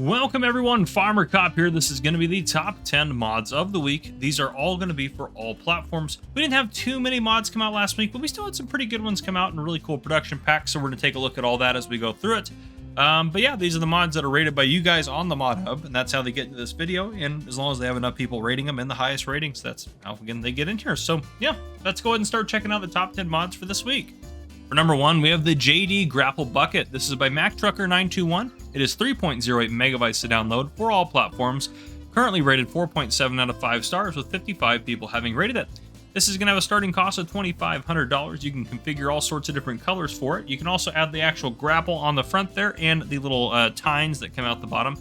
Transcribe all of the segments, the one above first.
Welcome everyone, Farmer Cop here. This is going to be the top 10 mods of the week. These are all going to be for all platforms. We didn't have too many mods come out last week, but we still had some pretty good ones come out in really cool production packs, so we're going to take a look at all that as we go through it. But yeah, these are the mods that are rated by you guys on the Mod Hub, and that's how they get into this video, and as long as they have enough people rating them in the highest ratings, that's how again they get in here. So yeah, let's go ahead and start checking out the top 10 mods for this week. For number 1, we have the JD Grapple Bucket. This is by MacTrucker921. It is 3.08 megabytes to download for all platforms. Currently rated 4.7 out of 5 stars with 55 people having rated it. This is going to have a starting cost of $2,500. You can configure all sorts of different colors for it. You can also add the actual grapple on the front there and the little tines that come out the bottom.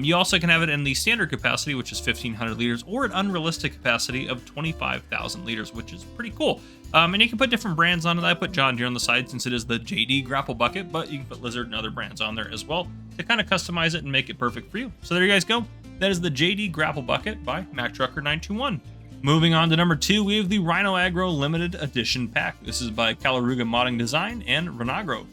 You also can have it in the standard capacity, which is 1,500 liters, or an unrealistic capacity of 25,000 liters, which is pretty cool. And you can put different brands on it. I put John Deere on the side since it is the JD Grapple Bucket, but you can put Lizard and other brands on there as well to kind of customize it and make it perfect for you. So there you guys go. That is the JD Grapple Bucket by MacTrucker921. Moving on to number 2, we have the Rhino Agro Limited Edition Pack. This is by Calaruga Modding Design and Rhino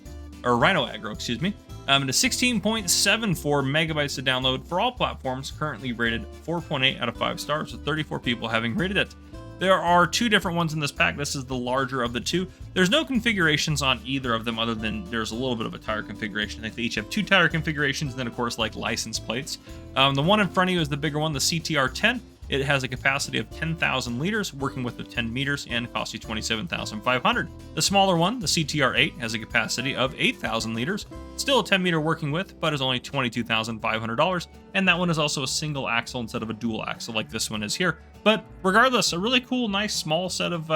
Agro, excuse me. It is 16.74 megabytes to download for all platforms, currently rated 4.8 out of 5 stars, with 34 people having rated it. There are 2 different ones in this pack. This is the larger of the 2. There's no configurations on either of them other than there's a little bit of a tire configuration. I think they each have 2 tire configurations, and then of course like license plates. The one in front of you is the bigger one, the CTR10. It has a capacity of 10,000 liters, working width of 10 meters, and costs you $27,500. The smaller one, the CTR8, has a capacity of 8,000 liters, still a 10 meter working width, but is only $22,500, and that one is also a single axle instead of a dual axle like this one is here. But regardless, a really cool, nice, small set of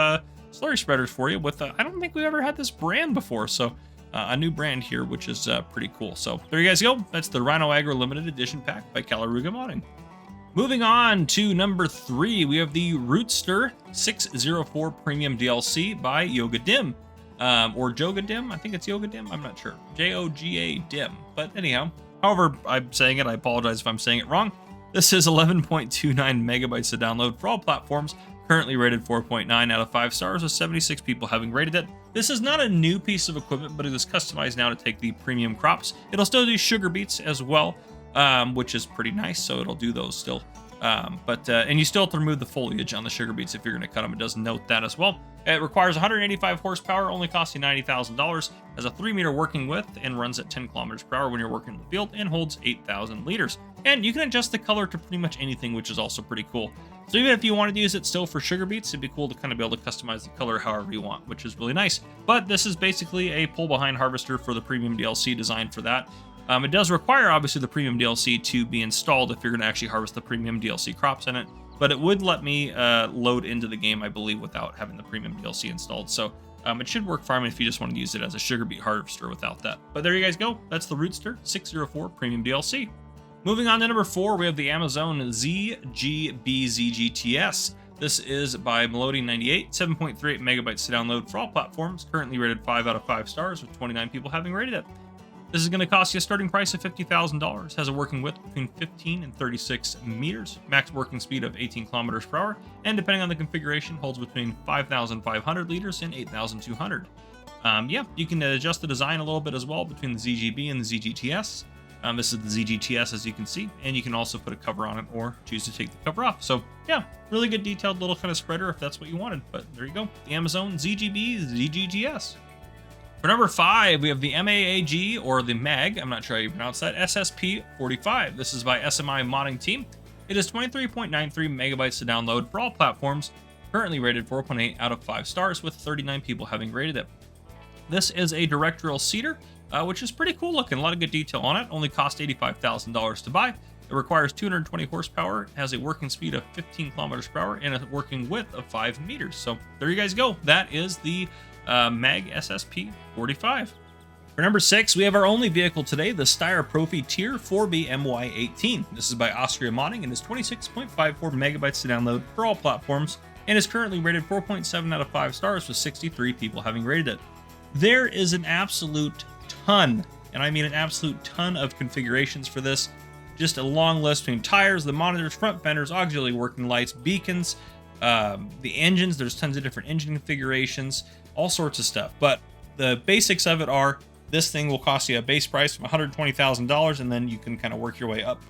slurry spreaders for you with, I don't think we've ever had this brand before, so a new brand here, which is pretty cool. So there you guys go. That's the Rhino Agro Limited Edition Pack by Calaruga Modding. Moving on to number 3, we have the STYR 604 Premium DLC by Yoga Dim, or Joga Dim. I think it's Yoga Dim. I'm not sure. Joga Dim. But anyhow, however I'm saying it, I apologize if I'm saying it wrong. This is 11.29 megabytes to download for all platforms, currently rated 4.9 out of 5 stars, with 76 people having rated it. This is not a new piece of equipment, but it is customized now to take the premium crops. It'll still do sugar beets as well, which is pretty nice, so it'll do those still. And you still have to remove the foliage on the sugar beets if you're going to cut them. It does note that as well. It requires 185 horsepower, only costs you $90,000, has a 3 meter working width, and runs at 10 kilometers per hour when you're working in the field, and holds 8,000 liters. And you can adjust the color to pretty much anything, which is also pretty cool. So even if you wanted to use it still for sugar beets, it'd be cool to kind of be able to customize the color however you want, which is really nice. But this is basically a pull-behind harvester for the premium DLC designed for that. It does require, obviously, the premium DLC to be installed if you're going to actually harvest the premium DLC crops in it, but it would let me load into the game, I believe, without having the premium DLC installed. So it should work fine if you just want to use it as a sugar beet harvester without that. But there you guys go. That's the STYR 604 Premium DLC. Moving on to number 4, we have the Amazon ZGBZGTS. This is by Melody98, 7.38 megabytes to download for all platforms, currently rated 5 out of 5 stars, with 29 people having rated it. This is going to cost you a starting price of $50,000, has a working width between 15 and 36 meters, max working speed of 18 kilometers per hour, and depending on the configuration, holds between 5,500 liters and 8,200. Yeah, you can adjust the design a little bit as well between the ZGB and the ZGTS. This is the ZGTS, as you can see, and you can also put a cover on it or choose to take the cover off. So yeah, really good detailed little kind of spreader if that's what you wanted. But there you go, the Amazon ZGB ZGTS. For number 5, we have the MAAG, or the MAAG, I'm not sure how you pronounce that, SSP45. This is by SMI Modding Team. It is 23.93 megabytes to download for all platforms, currently rated 4.8 out of 5 stars, with 39 people having rated it. This is a directorial seeder, which is pretty cool looking, a lot of good detail on it, only cost $85,000 to buy. It requires 220 horsepower, has a working speed of 15 kilometers per hour, and a working width of 5 meters. So there you guys go. That is the MAAG SSP45. For number 6, we have our only vehicle today, the STYR Profi Tier 4B MY18. This is by Austria Modding and is 26.54 megabytes to download for all platforms, and is currently rated 4.7 out of 5 stars, with 63 people having rated it. There is an absolute ton, and I mean an absolute ton of configurations for this. Just a long list between tires, the monitors, front fenders, auxiliary working lights, beacons, the engines. There's tons of different engine configurations, all sorts of stuff. But the basics of it are This thing will cost you a base price of $120,000, and then you can kind of work your way up,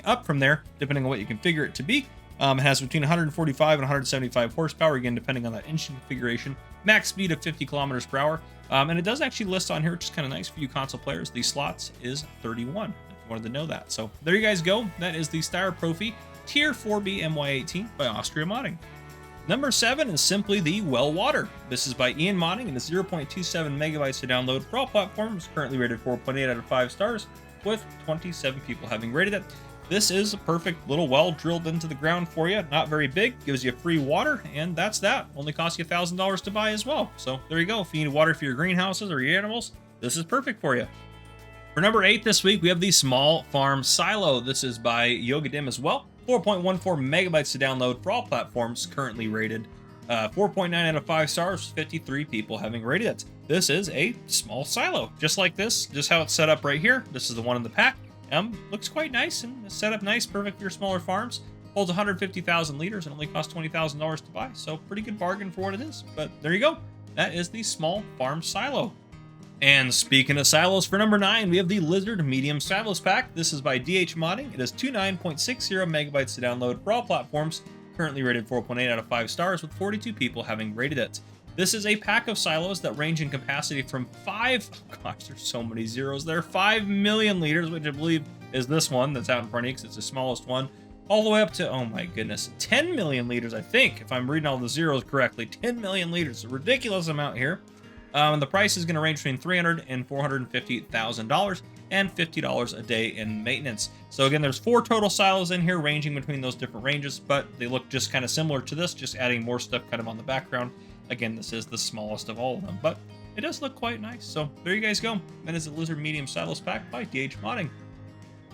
up from there, depending on what you configure it to be. It has between 145 and 175 horsepower, again, depending on that engine configuration. Max speed of 50 kilometers per hour. And it does actually list on here, which is kind of nice for you console players. The slots is 31, if you wanted to know that. So there you guys go. That is the STYR Profi Tier 4B MY18 by Austria Modding. Number 7 is simply the Well Water. This is by Ian Modding, and it's 0.27 megabytes to download for all platforms, currently rated 4.8 out of 5 stars, with 27 people having rated it. This is a perfect little well drilled into the ground for you. Not very big, gives you free water, and that's that. Only costs you $1,000 to buy as well. So there you go. If you need water for your greenhouses or your animals, this is perfect for you. For number 8 this week, we have the Small Farm Silo. This is by Yogadim as well. 4.14 megabytes to download for all platforms, currently rated 4.9 out of 5 stars, 53 people having rated it. This is a small silo, just like this, just how it's set up right here. This is the one in the pack. Looks quite nice and set up nice, perfect for your smaller farms. Holds 150,000 liters and only costs $20,000 to buy, so pretty good bargain for what it is. But there you go. That is the Small Farm Silo. And speaking of silos, for number 9, we have the Lizard Medium Silos Pack. This is by DH Modding. It is 29.60 megabytes to download for all platforms, currently rated 4.8 out of 5 stars, with 42 people having rated it. This is a pack of silos that range in capacity from 5, oh gosh, there's so many zeros there, 5 million liters, which I believe is this one that's out in front of you because it's the smallest one, all the way up to, oh my goodness, 10 million liters, I think, if I'm reading all the zeros correctly. 10 million liters, a ridiculous amount here. And the price is going to range between $300,000 and $450,000 and $50 a day in maintenance. So again, there's 4 total silos in here ranging between those different ranges, but they look just kind of similar to this, just adding more stuff kind of on the background. Again, this is the smallest of all of them, but it does look quite nice. So there you guys go. That is the Lizard Medium Silos Pack by DH Modding.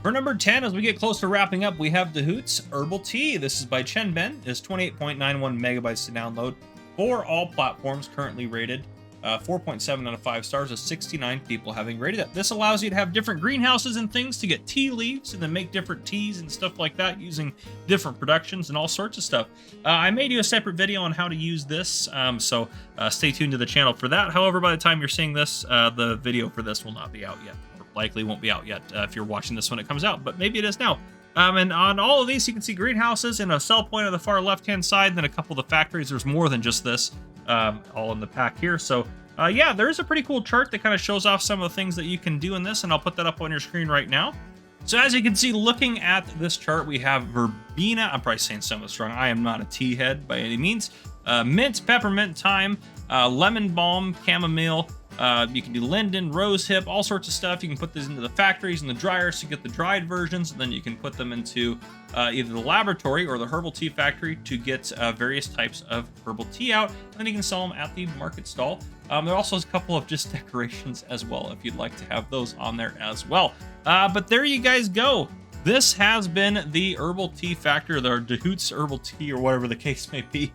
For number 10, as we get close to wrapping up, we have the Hoots Herbal Tea. This is by Chen Ben. It's 28.91 megabytes to download for all platforms, currently rated 4.7 out of 5 stars, with 69 people having rated it. This allows you to have different greenhouses and things to get tea leaves and then make different teas and stuff like that using different productions and all sorts of stuff. I may do a separate video on how to use this, so stay tuned to the channel for that. However, by the time you're seeing this, the video for this will not be out yet, or likely won't be out yet if you're watching this when it comes out, but maybe it is now. And on all of these, you can see greenhouses and a sell point on the far left-hand side, then a couple of the factories. There's more than just this, all in the pack here. So yeah, there is a pretty cool chart that kind of shows off some of the things that you can do in this, and I'll put that up on your screen right now. So as you can see, looking at this chart, we have verbena. I'm probably saying some of this wrong. I am not a tea head by any means. Mint, peppermint, thyme, lemon balm, chamomile. You can do linden, rose hip, all sorts of stuff. You can put these into the factories and the dryers to get the dried versions, and then you can put them into either the laboratory or the herbal tea factory to get various types of herbal tea out, and then you can sell them at the market stall. There also is a couple of just decorations as well, if you'd like to have those on there as well. But there you guys go. This has been the Herbal Tea Factory, or the Hoots Herbal Tea, or whatever the case may be.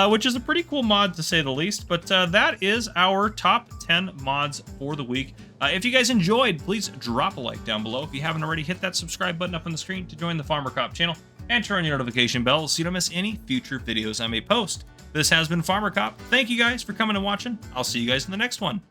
Which is a pretty cool mod to say the least, but that is our top 10 mods for the week. If you guys enjoyed, please drop a like down below. If you haven't already, hit that subscribe button up on the screen to join the Farmer Cop channel, and turn on your notification bell so you don't miss any future videos I may post. This has been Farmer Cop. Thank you guys for coming and watching. I'll see you guys in the next one.